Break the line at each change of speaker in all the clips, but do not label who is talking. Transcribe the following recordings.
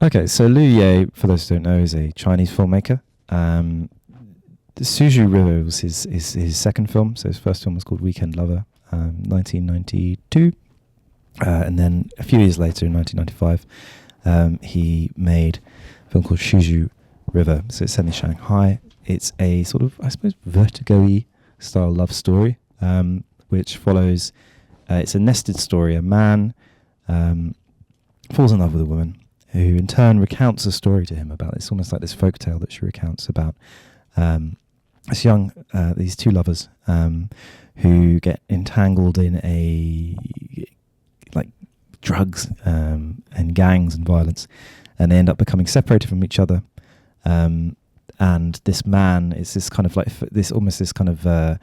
Okay, so Liu Ye, for those who don't know, is a Chinese filmmaker. The Suzhou River was his second film. So his first film was called Weekend Lover, 1992. And then a few years later, in 1995, he made a film called Suzhou River. So it's set in Shanghai. It's a sort of, I suppose, Vertigo-y style love story, which follows, it's a nested story. A man falls in love with a woman who in turn recounts a story to him about, it's almost like this folk tale that she recounts about these two lovers who get entangled in like drugs and gangs and violence, and they end up becoming separated from each other. And this man is this kind of like this kind of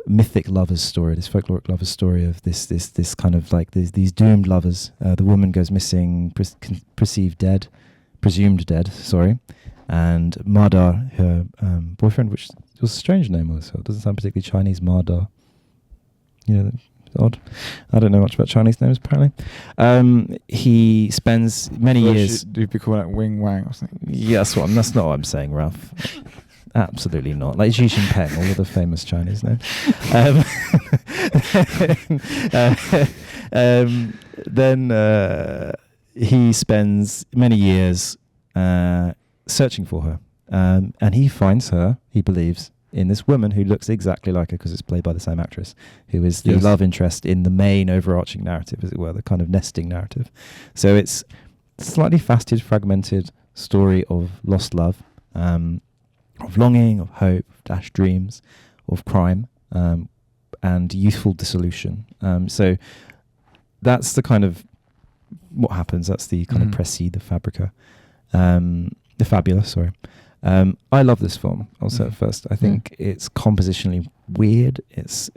mythic lovers story, this folkloric lovers story of this kind of like these doomed lovers. The woman goes missing, presumed dead. Sorry, and Madar, her boyfriend, which was a strange name also. It doesn't sound particularly Chinese. Madar, it's odd. I don't know much about Chinese names apparently. He spends many years.
You'd be calling it Wing Wang or something.
Yeah, that's not what I'm saying, Ralph. Absolutely not. Like Xi Jinping, all of the famous Chinese names. Then he spends many years searching for her. And he finds her, he believes, in this woman who looks exactly like her because it's played by the same actress, who is the love interest in the main overarching narrative, as it were, the kind of nesting narrative. So it's a slightly faceted, fragmented story of lost love, of longing, of hope, of dashed dreams, of crime, and youthful dissolution. So that's the kind of what happens. That's the kind of précis, the fabrica, the fabula. Sorry. I love this film. I'll say it first. I think it's compositionally weird. It's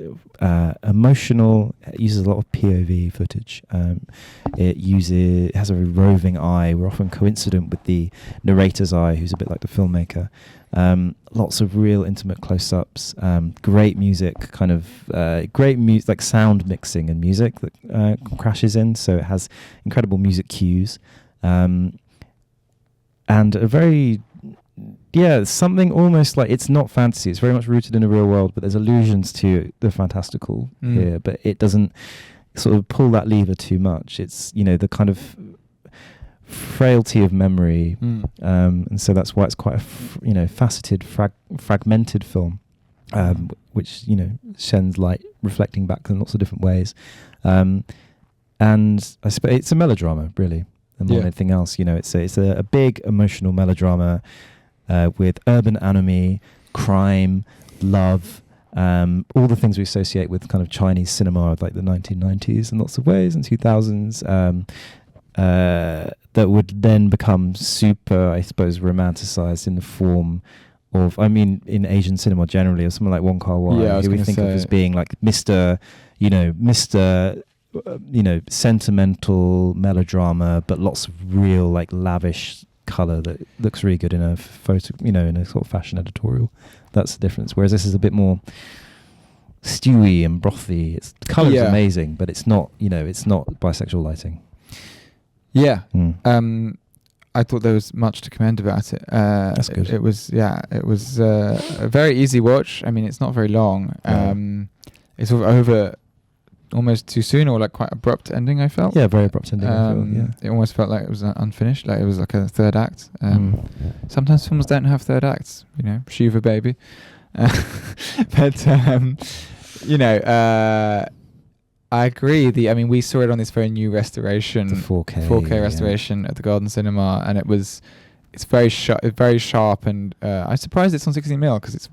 emotional. It uses a lot of POV footage. It has a roving eye. We're often coincident with the narrator's eye, who's a bit like the filmmaker. Lots of real intimate close-ups. Great music, like sound mixing and music that crashes in. So it has incredible music cues, and a very something almost like, it's not fantasy. It's very much rooted in the real world, but there's allusions to the fantastical here. But it doesn't sort of pull that lever too much. It's the kind of frailty of memory, and so that's why it's quite a faceted, fragmented film, which sheds light, reflecting back in lots of different ways. And I suppose it's a melodrama, really, and more than anything else. It's a big emotional melodrama. With urban anomie, crime, love, all the things we associate with kind of Chinese cinema of like the 1990s in lots of ways, and 2000s, that would then become super, I suppose, romanticized in the form of, in Asian cinema generally, or someone like Wong Kar-wai, who we think of as being like Mr. Sentimental melodrama, but lots of real like lavish colour that looks really good in a photo, in a sort of fashion editorial. That's the difference. Whereas this is a bit more stewy and brothy. The colour is amazing, but it's not, it's not bisexual lighting. Yeah.
I thought there was much to commend about it.
That's good.
It was a very easy watch. It's not very long. It's over almost too soon, or like quite abrupt ending, I felt.
Yeah, very abrupt ending.
It almost felt like it was unfinished, like it was like a third act. Sometimes films don't have third acts, Shiva baby. But I agree. We saw it on this very new restoration,
the 4K
restoration at the Golden Cinema, and it's very sharp, and I'm surprised it's on 16mm because it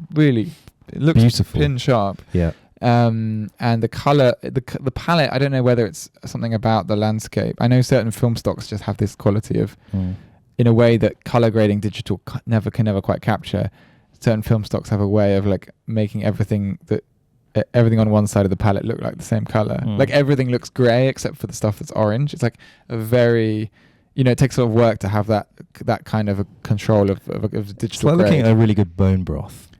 looks
beautiful,
pin sharp.
Yeah.
And the color, the palette, I don't know whether it's something about the landscape. I know certain film stocks just have this quality of, in a way that color grading digital can never quite capture. Certain film stocks have a way of like making everything on one side of the palette look like the same color. Like everything looks gray except for the stuff that's orange. It's like a very, it takes a lot of work to have that kind of a control of digital.
It's like looking at a really good bone broth.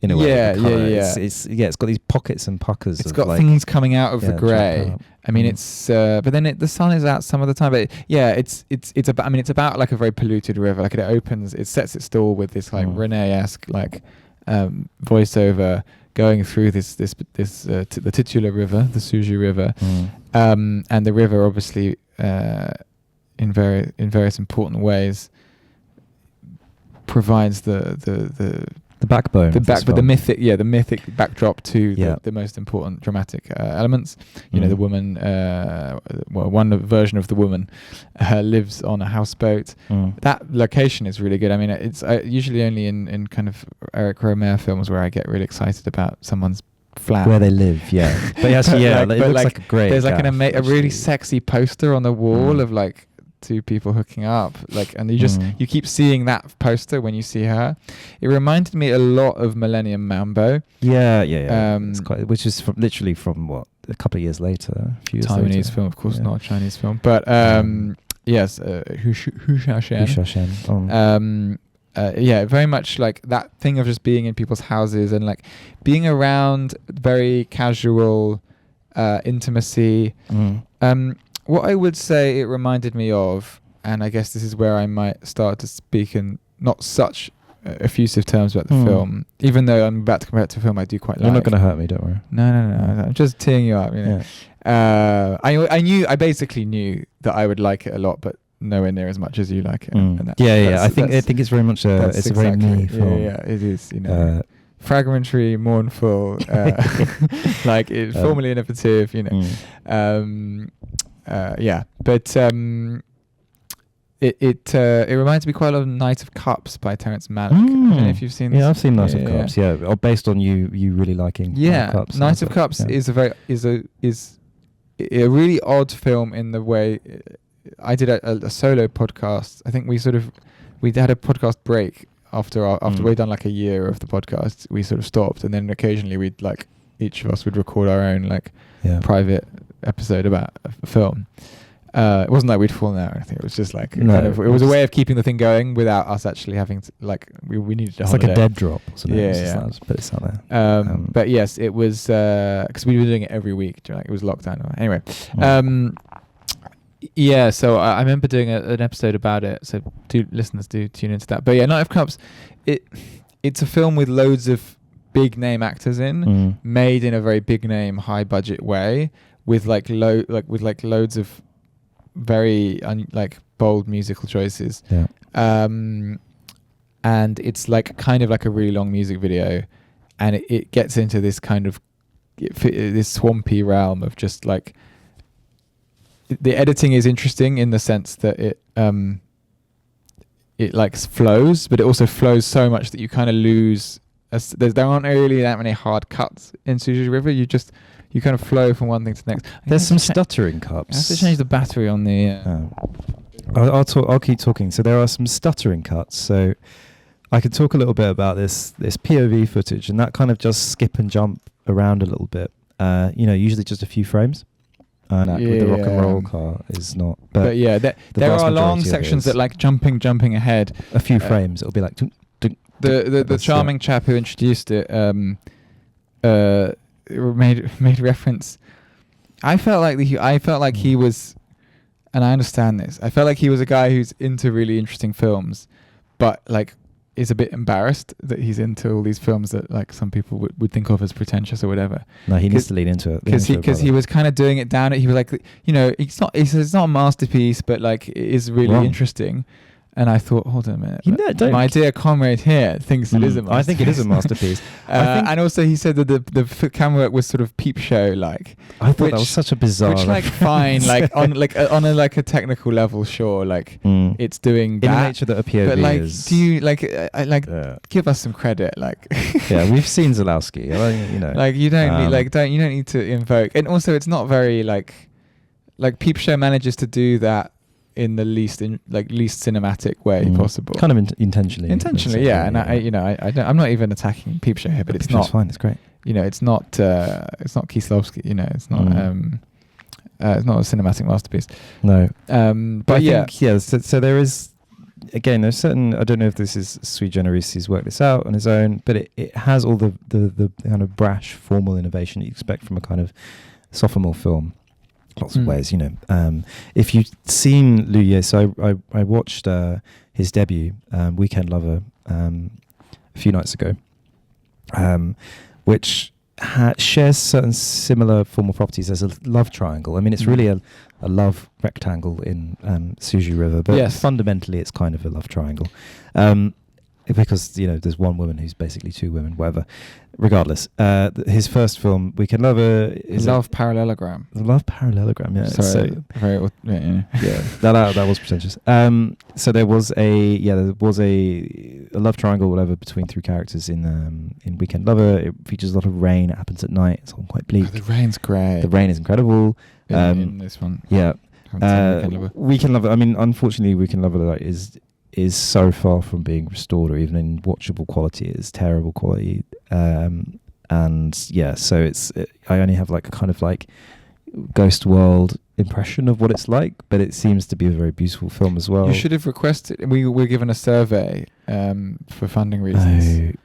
in a way.
Yeah,
the colour.
yeah.
It's got these pockets and puckers.
It's
of
got
like,
things coming out of the grey.
jumping up.
I mean, it's but then the sun is out some of the time. But yeah, it's about. I mean, it's about like a very polluted river. Like it sets its stall with this like Rene-esque like voiceover going through the titular river, the Suzhou River, and the river obviously in various important ways provides the
backbone,
the mythic backdrop to the most important dramatic elements. You know, the woman, one version of the woman lives on a houseboat. That location is really good. I mean, it's usually only in kind of Eric Romer films where I get really excited about someone's flat
where they live. Yeah, but actually, it looks like a great.
There's like a really sexy poster on the wall of like two people hooking up, like, and you keep seeing that poster when you see her. It reminded me a lot of Millennium Mambo.
Yeah. It's which is literally from what, a couple of years later, a few years
Taiwanese
later.
film, of course, not a Chinese film, but yes, Hu Xiaoshen. Very much like that thing of just being in people's houses and like being around very casual intimacy. What I would say it reminded me of, and I guess this is where I might start to speak in not such effusive terms about the film, even though I'm about to compare it to a film I do quite like.
You're not going to hurt me, don't worry.
No. I'm just teeing you up, you know. Yeah. I basically knew that I would like it a lot, but nowhere near as much as you like it. And
I think it's very much a very me film.
Yeah, it is, you know. Fragmentary, mournful, like it's formally innovative, you know. But it reminds me quite a lot of Knight of Cups by Terrence Malick. I don't know if you've seen this.
Yeah, I've seen Knight of Cups. Yeah, or based on you really liking.
Yeah,
Cups
Knight of Cups is a really odd film in the way. I did a solo podcast. I think we had a podcast break after we'd done like a year of the podcast. We sort of stopped, and then occasionally we'd like each of us would record our own like private episode about a film. It wasn't like we'd fallen out or anything. It was just like it was a way of keeping the thing going without us actually having to, like, we needed a holiday.
Like a dead drop, wasn't it?
Yeah.
But it's not there.
But yes, it was because we were doing it every week. It was lockdown. Anyway, so I remember doing an episode about it. So listeners do tune into that. But yeah, Knight of Cups, it's a film with loads of big name actors in, made in a very big name, high budget way, with loads of very bold musical choices. Yeah. And it's like kind of like a really long music video, and it gets into this kind of this swampy realm of just like the editing is interesting in the sense that it like flows, but it also flows so much that you kind of lose. There aren't really that many hard cuts in Suzhou River. You kind of flow from one thing to the next.
There's some stuttering cups.
I have to change the battery on the.
I'll keep talking. So there are some stuttering cuts. So I could talk a little bit about this POV footage, and that kind of just skip and jump around a little bit. Usually just a few frames. With the rock and roll car is not. But
yeah, there are long sections that like jumping ahead.
A few frames. It'll be like.
The charming chap who introduced it made reference. I felt like he was, and I understand this. I felt like he was a guy who's into really interesting films, but like is a bit embarrassed that he's into all these films that like some people would think of as pretentious or whatever.
No, he needs to lean into it
because he was kind of doing it down. He was like, it's not a masterpiece, but like it is really interesting. And I thought, hold on a minute. My dear comrade here thinks it is a masterpiece.
I think it is a masterpiece.
And also he said that the camera work was sort of peep show like.
I thought that was such a bizarre.
Which like fine, like on a technical level, sure, like it's doing that.
In the nature that a POV
but like,
is.
do you give us some credit, like.
Yeah, we've seen Zalowski.
Like you don't you don't need to invoke, and also it's not very like peep show manages to do that in the least cinematic way possible. Kind of
intentionally.
Yeah. And I'm not even attacking Peep Show here, but it's not
fine. It's great.
It's not Kieslowski. It's not it's not a cinematic masterpiece.
No.
But yeah.
So there is again, there's certain. I don't know if this is Sui Generis. He's worked this out on his own, but it has all the kind of brash, formal innovation you expect from a kind of sophomore film. Lots of ways, if you've seen Liu Ye, so I watched his debut, Weekend Lover, a few nights ago, which shares certain similar formal properties as a love triangle. I mean, it's really a love rectangle in Suzhou River, but fundamentally it's kind of a love triangle. Because, there's one woman who's basically two women, whatever. Regardless, his first film, Weekend Lover, is
Love Parallelogram.
The Love Parallelogram, yeah.
Sorry,
That was pretentious. So there was a love triangle, whatever, between three characters in Weekend Lover. It features a lot of rain. It happens at night. It's all quite bleak.
Oh, the rain's great.
The rain is incredible.
In this one,
yeah.
Weekend Lover.
Weekend Lover. I mean, unfortunately, Weekend Lover is so far from being restored or even in watchable quality. It's terrible quality. So I only have like a kind of like Ghost World impression of what it's like, but it seems to be a very beautiful film as well.
You should have requested. We were given a survey for funding reasons.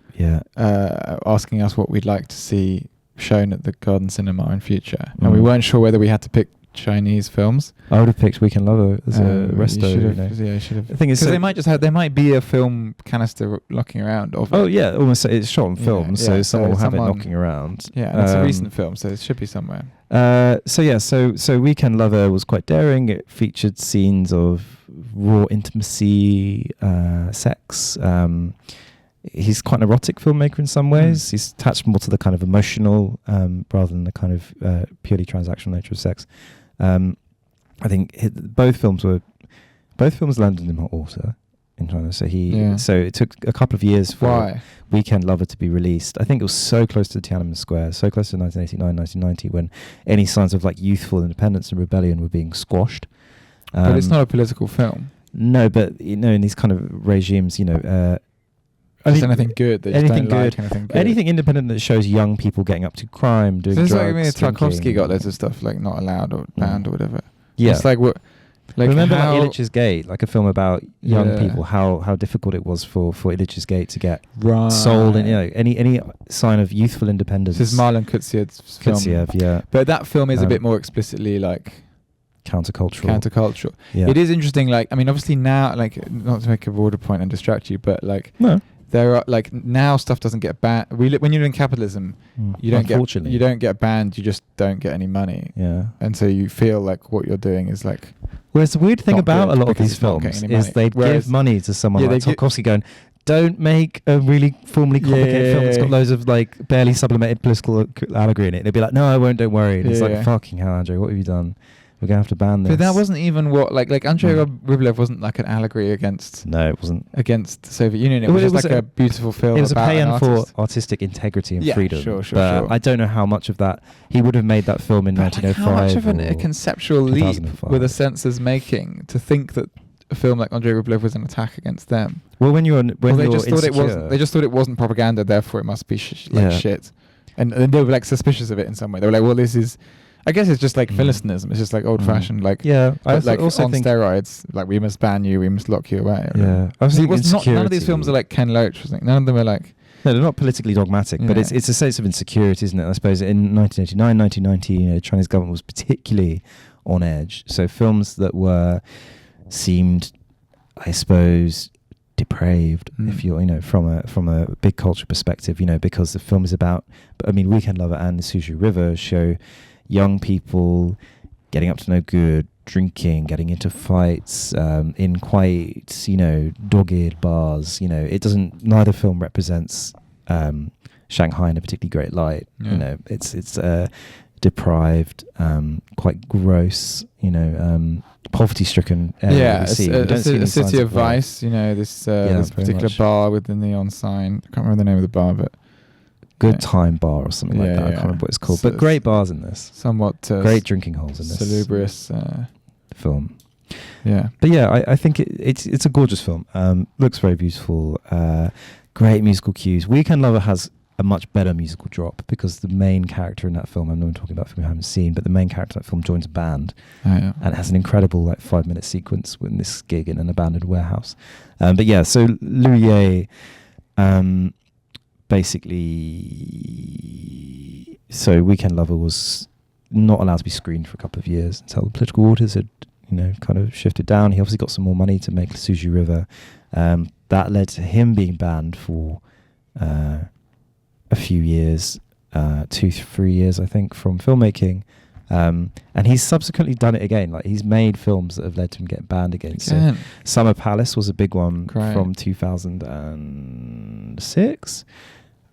Asking us what we'd like to see shown at the Garden Cinema in future, and we weren't sure whether we had to pick Chinese films.
I would have picked Weekend Lover as a resto.
You should have.
The thing is,
because there might be a film canister knocking around of it.
Oh yeah, almost. It's shot on film, so someone will have it knocking around.
Yeah, and it's a recent film, so it should be somewhere.
So Weekend Lover was quite daring. It featured scenes of raw intimacy, sex. He's quite an erotic filmmaker in some ways. He's attached more to the kind of emotional rather than the kind of purely transactional nature of sex. I think both films landed in hot water in China. So it took a couple of years for Weekend Lover to be released. I think it was so close to Tiananmen Square, so close to 1989, 1990, when any signs of like youthful independence and rebellion were being squashed.
But it's not a political film.
No, but in these kind of regimes,
anything good. Anything good.
Anything independent that shows young people getting up to crime, doing drugs.
Tarkovsky got loads of stuff like not allowed or banned or whatever.
Yeah,
it's like what. Like
remember Illich's Gate, like a film about young people, how difficult it was for Illich's Gate to get sold, and any sign of youthful independence.
This is Marlon Kutsiev's film.
Yeah.
But that film is a bit more explicitly like
countercultural. Yeah.
It is interesting. Like, I mean, obviously now, like, not to make a broader point and distract you, but like,
no.
There are like now stuff doesn't get banned. When you're in capitalism, you don't get banned. You just don't get any money.
Yeah,
and so you feel like what you're doing is like.
Whereas the weird thing about a lot of these films is they give money to someone like Tarkovsky going, don't make a really formally complicated film that's got loads of like barely sublimated political allegory in it. They'd be like, no, I won't, don't worry. And it's like, fucking hell, Andrei, what have you done? We're going to have to ban this.
But that wasn't even what, like Andrei Rublev wasn't like an allegory against...
No, it wasn't.
Against the Soviet Union. It was just like a beautiful film.
It was a paean for artistic integrity and freedom.
Sure.
I don't know how much of that... He would have made that film in 1905.
How much of a conceptual leap were the censors making to think that a film like Andrei Rublev was an attack against them?
Well, they just
thought it wasn't propaganda, therefore it must be shit. And they were like suspicious of it in some way. They were like, well, this is... I guess it's just like Philistinism. It's just like old-fashioned, like
I
like
also
on
think
steroids. Like we must ban you, we must lock you away.
Yeah, I was thinking
none of these films are like Ken Loach. None of them are like.
No, they're not politically dogmatic, but it's a sense of insecurity, isn't it? I suppose in 1989, 1990, the Chinese government was particularly on edge. So films that seemed, I suppose, depraved, if you're, from a big culture perspective, because the film is about. I mean, Weekend Lover and the Suzhou River show young people getting up to no good, drinking, getting into fights, in quite, dog-eared bars. Neither film represents Shanghai in a particularly great light.
Yeah.
It's deprived, quite gross, poverty-stricken area.
Yeah, a city of vice. This particular bar with the neon sign. I can't remember the name of the bar, but
Good Time Bar or something like that. I can't remember what it's called, but great bars in this.
Somewhat
great drinking holes in this
salubrious
film.
Yeah,
but I think it's a gorgeous film. Looks very beautiful. Great musical cues. Weekend Lover has a much better musical drop, because the main character in that film, I know I'm talking about a film I haven't seen, but the main character in that film joins a band, and it has an incredible 5-minute sequence in this gig in an abandoned warehouse. But yeah, so Louis basically, so Weekend Lover was not allowed to be screened for a couple of years until the political orders had, kind of shifted down. He obviously got some more money to make Suzhou River. That led to him being banned for a few years, 2-3 years, I think, from filmmaking. And he's subsequently done it again. He's made films that have led to him getting banned again. So Summer Palace was a big one from 2006.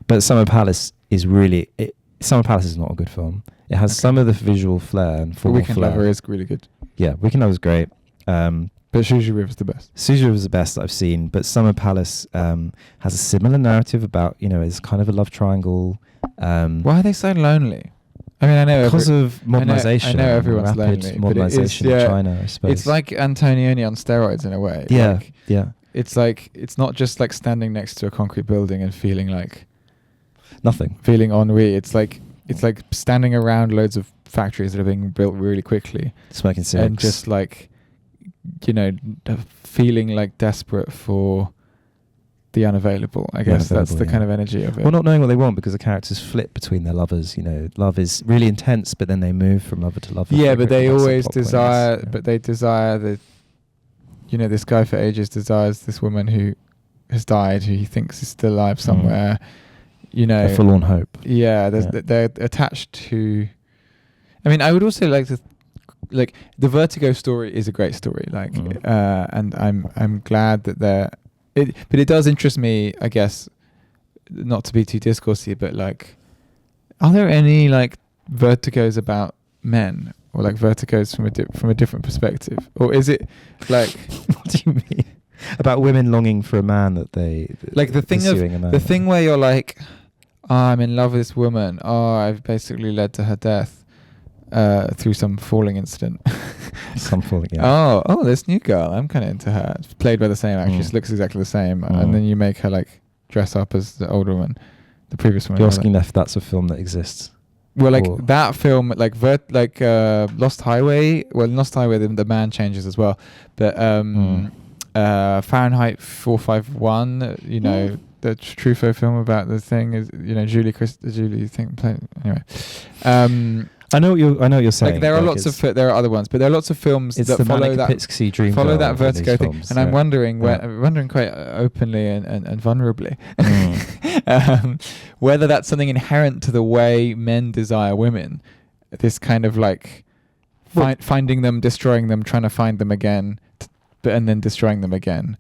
But Summer Palace is really... Summer Palace is not a good film. It has some of the visual flair and formal
Weekend
flair.
Lover is really good.
Yeah, Weekend Lover is great.
But Suzhou River is the best.
Suzhou River is the best that I've seen. But Summer Palace has a similar narrative about, it's kind of a love triangle.
Why are they so lonely? I mean, I know
because of modernisation.
I know everyone's
rapid
lonely.
modernisation in China, I suppose.
It's like Antonioni on steroids in a way.
Yeah, yeah.
It's it's not just like standing next to a concrete building and feeling like
nothing.
Feeling ennui. It's like standing around loads of factories that are being built really quickly.
Smoking cigs.
And just feeling desperate for the unavailable. I guess that's the kind of energy of it.
Well, not knowing what they want, because the characters flip between their lovers. Love is really intense, but then they move from lover to lover.
Yeah, but they always desire. But they desire the. This guy for ages desires this woman who has died, who he thinks is still alive somewhere.
A forlorn hope.
Yeah, they're attached to. I mean, I would also like to. The Vertigo story is a great story. And I'm glad that they're. But it does interest me, I guess, not to be too discoursey, but are there any vertigos about men, or vertigos from a different perspective, or is it
what do you mean about women longing for a man that they
the thing where you're I'm in love with this woman. I've basically led to her death through some falling incident.
Some falling, yeah.
Oh, this new girl, I'm kind of into her. It's played by the same actress, looks exactly the same, and then you make her dress up as the older one, the previous one.
You're asking if that's a film that exists.
Well, that film, Lost Highway. Well, Lost Highway, the man changes as well, but Fahrenheit 451. The Truffaut film about the thing is, Julie thing. Anyway.
I know what you're saying.
There are there are other ones, but there are lots of films that follow that Vertigo thing.
Films,
and I'm wondering, wondering quite openly and vulnerably, whether that's something inherent to the way men desire women. This kind of finding them, destroying them, trying to find them again, and then destroying them again.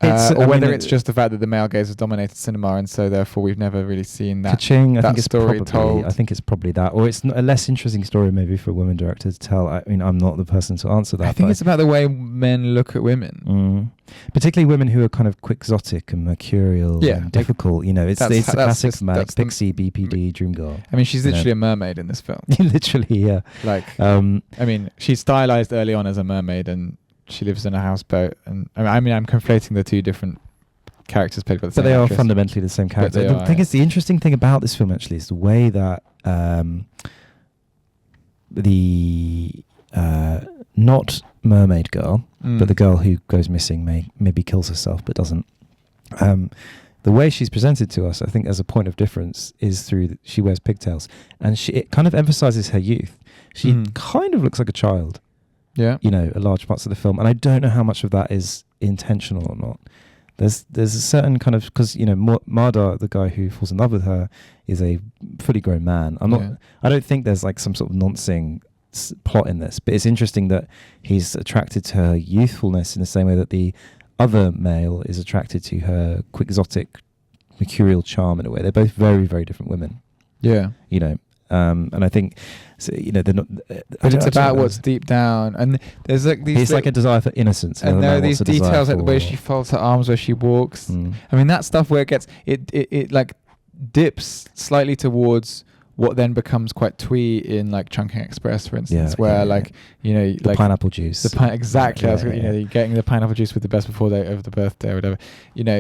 Or whether it's just the fact that the male gaze has dominated cinema, and so therefore we've never really seen that story told.
I think it's probably that, or it's a less interesting story maybe for a woman director to tell. I mean, I'm not the person to answer that.
I think it's about the way men look at women,
particularly women who are kind of quixotic and mercurial and difficult. It's the classic manic pixie, BPD, dream girl.
I mean, she's literally a mermaid in this film.
Literally, yeah.
I mean, she's stylized early on as a mermaid, and she lives in a houseboat, and I'm conflating the two different characters played by the same actress.
But they are fundamentally the same character. The thing is, the interesting thing about this film actually is the way that the not mermaid girl, but the girl who goes missing maybe kills herself but doesn't. The way she's presented to us, I think, as a point of difference, is through she wears pigtails, and it kind of emphasizes her youth. She kind of looks like a child.
Yeah,
a large parts of the film, and I don't know how much of that is intentional or not. There's a certain kind of, because Mardar, the guy who falls in love with her, is a fully grown man. I don't think there's some sort of noncing plot in this, but it's interesting that he's attracted to her youthfulness in the same way that the other male is attracted to her quixotic, mercurial charm in a way. They're both very, very different women.
Yeah,
and I think, they're not.
But it's about what's deep down, and there's these.
It's like a desire for innocence,
and there are these details, like the way she folds her arms, where she walks. I mean, that stuff where it dips slightly towards what then becomes quite twee in like Chungking Express, for instance, where like
the
like
pineapple juice.
Exactly. You're getting the pineapple juice with the best before date over the birthday or whatever.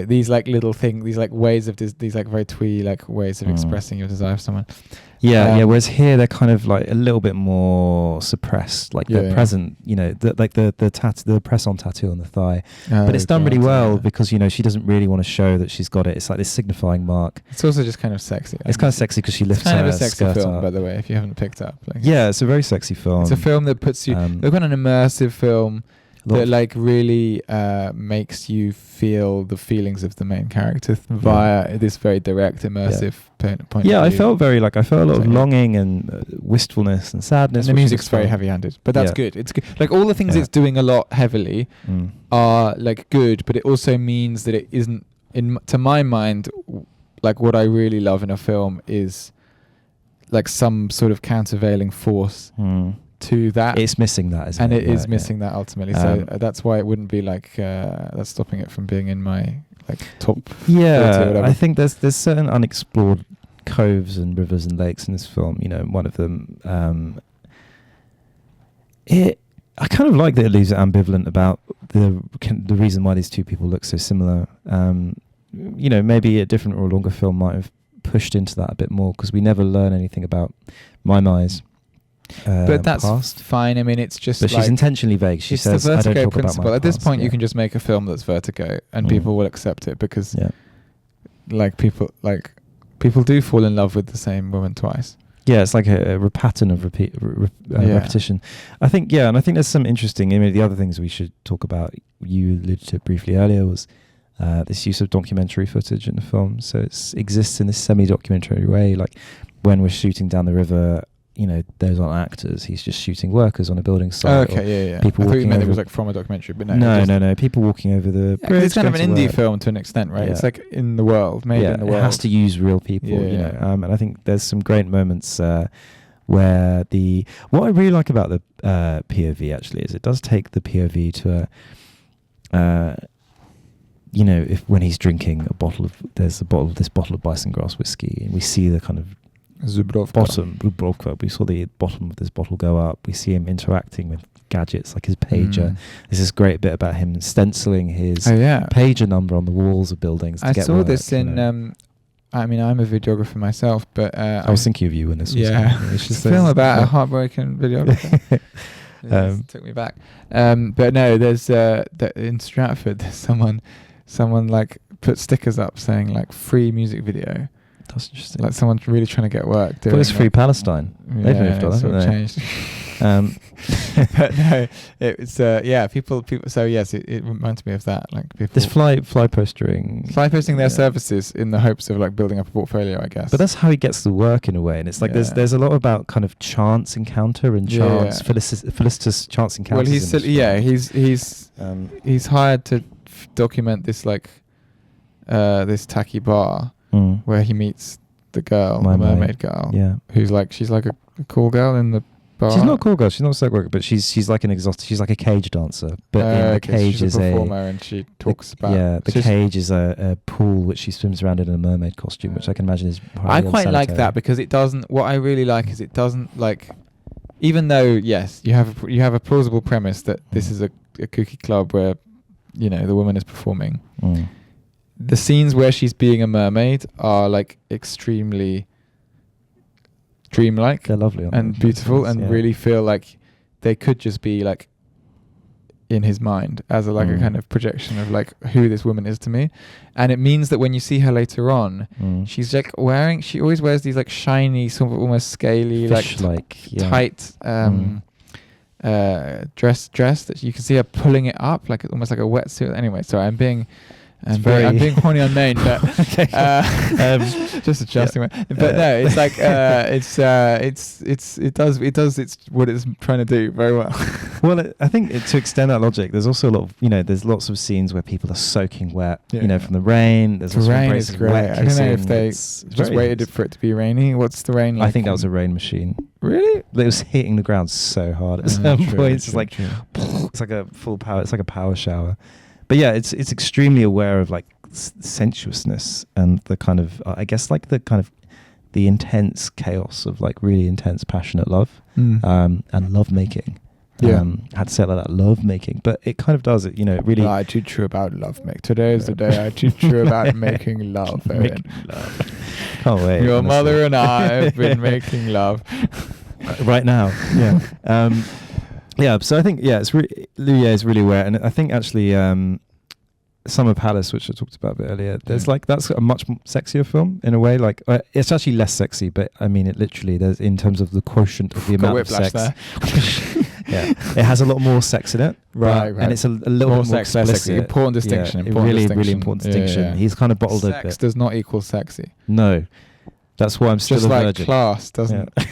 These like little things, these like ways of these like very twee like ways of expressing your desire for someone.
Whereas here they're kind of like a little bit more suppressed, like they're present. The press-on tattoo on the thigh, but it's done really well because she doesn't really want to show that she's got it. It's like this signifying mark.
It's also just kind of sexy.
It's kind of sexy because she lifts her skirt up. It's kind of a sexy film,
by the way, if you haven't picked up.
It's a very sexy film.
It's a film that puts you. Look at an immersive film that like really makes you feel the feelings of the main character via this very direct, immersive point of view.
I felt a lot of longing and wistfulness and sadness.
And the music's very heavy-handed, but that's good. It's good. Like all the things it's doing a lot heavily are like good, but it also means that it isn't. To my mind, like what I really love in a film is like some sort of countervailing force. To that,
it's missing that, isn't
and
it?
it is missing that ultimately. So that's why it wouldn't be like that's stopping it from being in my like top.
I think there's certain unexplored coves and rivers and lakes in this film. One of them. I kind of like that it leaves it ambivalent about the reason why these two people look so similar. Maybe a different or longer film might have pushed into that a bit more because we never learn anything about Mai's.
But that's
past.
Fine. I mean, it's just.
But she's intentionally vague. She says,
the Vertigo
"I don't talk
principle."
about my
At this
past.
point, you can just make a film that's Vertigo, and people will accept it because, people do fall in love with the same woman twice.
Yeah, it's like a pattern of repetition. I think, and I think there's some interesting. The other things we should talk about. You alluded to it briefly earlier was this use of documentary footage in the film. So it exists in this semi-documentary way, like when we're shooting down the river. Those aren't actors. He's just shooting workers on a building site. People
I thought you meant
over.
it was like from a documentary, but
no. People walking over the bridge.
It's kind of an indie film to an extent, right? It's like in the world, made in the world.
It has to use real people, and I think there's some great moments where what I really like about the POV actually is it does take the POV to if when he's drinking this bottle of bison grass whiskey, and we see the kind of Zubrovka. We saw the bottom of this bottle go up. We see him interacting with gadgets like his pager. There's this great bit about him stenciling his pager number on the walls of buildings. I saw this
in. I'm a videographer myself, but
I was thinking of you when this was.
It's just a film about a heartbroken videographer. Took me back. But no, there's in Stratford. There's someone like put stickers up saying like free music video.
That's interesting.
Like someone's really trying to get work.
But it's Free Palestine. They've moved on, haven't they?
Changed. But no, it's people. So yes, it reminds me of that. Like people.
This fly posting
their services in the hopes of like building up a portfolio, I guess.
But that's how he gets the work in a way, and it's like there's a lot about kind of chance encounter and felicitous chance encounters.
Well, he's hired to document this like this tacky bar. Where he meets the girl, the mermaid girl, who's like she's like a cool girl in the bar.
She's not a cool girl. She's not a sex worker, but she's like an exotic. She's like a cage dancer. But in the cage
she's a performer, and she talks about
the cage is a pool which she swims around in a mermaid costume, which I can imagine is.
I quite like that because it doesn't. What I really like is it doesn't like, even though yes, you have a plausible premise that this is a kooky club where, the woman is performing. The scenes where she's being a mermaid are like extremely dreamlike.
They're lovely
and beautiful, and really feel like they could just be like in his mind as a kind of projection of like who this woman is to me. And it means that when you see her later on, she's like she always wears these like shiny, sort of almost scaly, tight dress that you can see her pulling it up like almost like a wetsuit. Anyway, sorry, I'm being horny on main, but just adjusting. But no, it's like it does what it's trying to do very well.
Well, I think to extend that logic, there's also a lot of there's lots of scenes where people are soaking wet, from the rain. There's
the rain is great. I don't know if they just waited for it to be rainy. What's the rain like?
I think that was a rain machine.
Really?
It was hitting the ground so hard at some points. It's like it's like a full power. It's like a power shower. But yeah, it's extremely aware of like sensuousness and the kind of I guess like the kind of the intense chaos of like really intense, passionate love, and love making.
Yeah.
I had to say it like that, love making, but it kind of does it. You know, it really.
I teach you about love make. Today is the day I teach you about making love.
Making love. Can't wait.
Your
honestly.
mother and I have been making love
right now. Yeah. Yeah. So I think it's really Luye is really aware, and I think actually Summer Palace, which I talked about a bit earlier, there's like that's a much sexier film in a way. Like it's actually less sexy, but I mean it literally. There's in terms of the quotient of the amount of sex.
There.
Yeah, it has a lot more sex in it,
right.
And it's a little
more
bit more
sex, less
explicit.
sexy. Important distinction.
Yeah,
important
really,
distinction.
really important distinction.
Yeah.
He's kind of bottled
sex
a bit.
does not equal sexy.
No, that's why I'm still
Just
a
like
virgin.
class doesn't.
Yeah.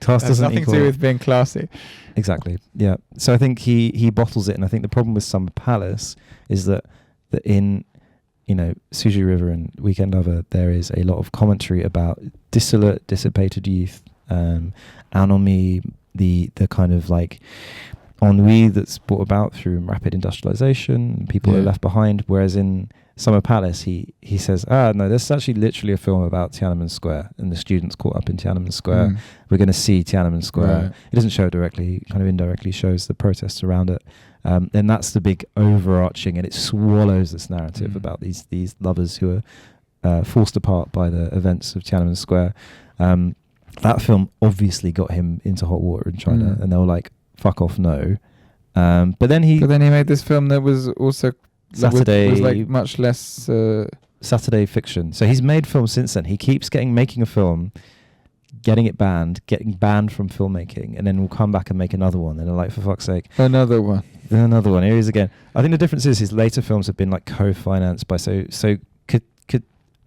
Class
has
doesn't
nothing
equal
to do with being classy.
Exactly. Yeah. So I think he bottles it, and I think the problem with Summer Palace is that in Suzhou River and Weekend Lover, there is a lot of commentary about dissolute, dissipated youth, anomie, the kind of like ennui that's brought about through rapid industrialization. People are left behind. Whereas in Summer Palace, he says, no, this is actually literally a film about Tiananmen Square and the students caught up in Tiananmen Square. We're going to see Tiananmen Square.
Right.
It doesn't show it directly, he kind of indirectly shows the protests around it. And that's the big overarching, and it swallows this narrative about these lovers who are forced apart by the events of Tiananmen Square. That film obviously got him into hot water in China, and they were like, fuck off, no. But then he
made this film that was also
Saturday
was like much less
Saturday fiction. So he's made films since then. He keeps making a film, getting it banned, getting banned from filmmaking, and then we'll come back and make another one. And they're like, for fuck's sake,
another one.
Then another one. Here he is again. I think the difference is his later films have been like co-financed by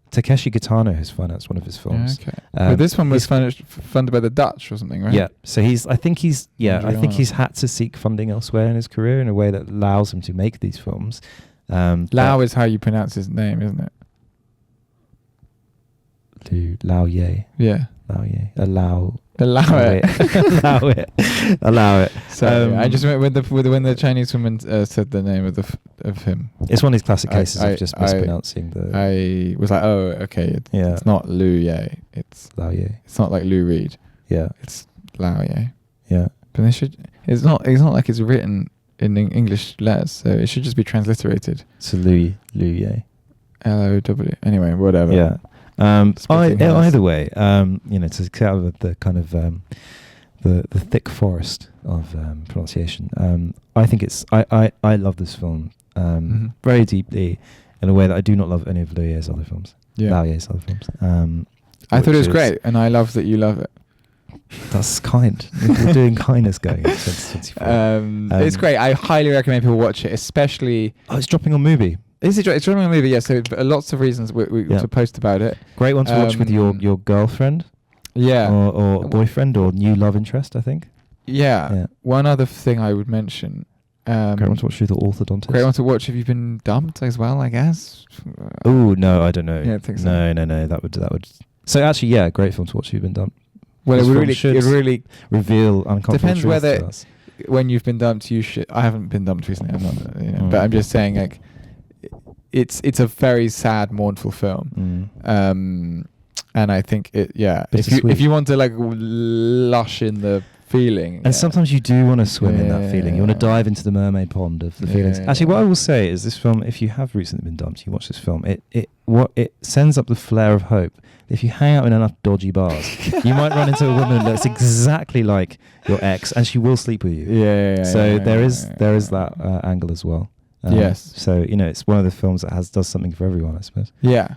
Takeshi Kitano has financed one of his films.
Okay. But this one was funded by the Dutch or something, right?
Yeah. So I think he's had to seek funding elsewhere in his career in a way that allows him to make these films.
Lau is how you pronounce his name, isn't it?
Lao Ye.
Yeah.
Lao Ye. Allow
it.
Allow it. Allow it.
So I just remember when the Chinese woman said the name of him.
It's one of these classic cases of just mispronouncing the.
I was like, oh, okay. It's not Lu Ye. It's
Lao Ye.
It's not like Lou Reed.
Yeah.
It's Lao Ye.
Yeah.
But they should. It's not like it's written in English letters, so it should just be transliterated.
So Lu Ye.
L-O-W. Anyway, whatever.
Yeah. Either way, to get out of the kind of the thick forest of pronunciation, I think I love this film very deeply in a way that I do not love any of Lauye's other films. Lauye's other films.
I thought it was great, and I love that you love it.
That's kind. We're doing kindness going into 2024.
It's great. I highly recommend people watch it, especially.
Oh, it's dropping on Mubi.
It's dropping on a movie, yeah. So lots of reasons we to post about it.
Great one to watch with your girlfriend, or boyfriend, or new love interest. I think. Yeah.
One other thing I would mention.
Great one to watch with the orthodontist.
Great one to watch if you've been dumped as well, I guess.
Oh no, I don't know.
Yeah, I think so.
No. That would. So actually, great film to watch if you've been dumped.
Well, it really
reveal uncomfortable
depends
truths
whether
to us.
When you've been dumped, you should. I haven't been dumped recently. I'm not, but I'm just saying, like, it's a very sad, mournful film. And I think if you want to like lush in the feeling,
and sometimes you do want to swim in that feeling. You want to dive into the mermaid pond of the feelings. Actually, what I will say is, this film, if you have recently been dumped, you watch this film, it sends up the flare of hope. If you hang out in enough dodgy bars, you might run into a woman that looks exactly like your ex, and she will sleep with you. So there is that angle as well.
Yes.
So it's one of the films that does something for everyone, I suppose.
Yeah.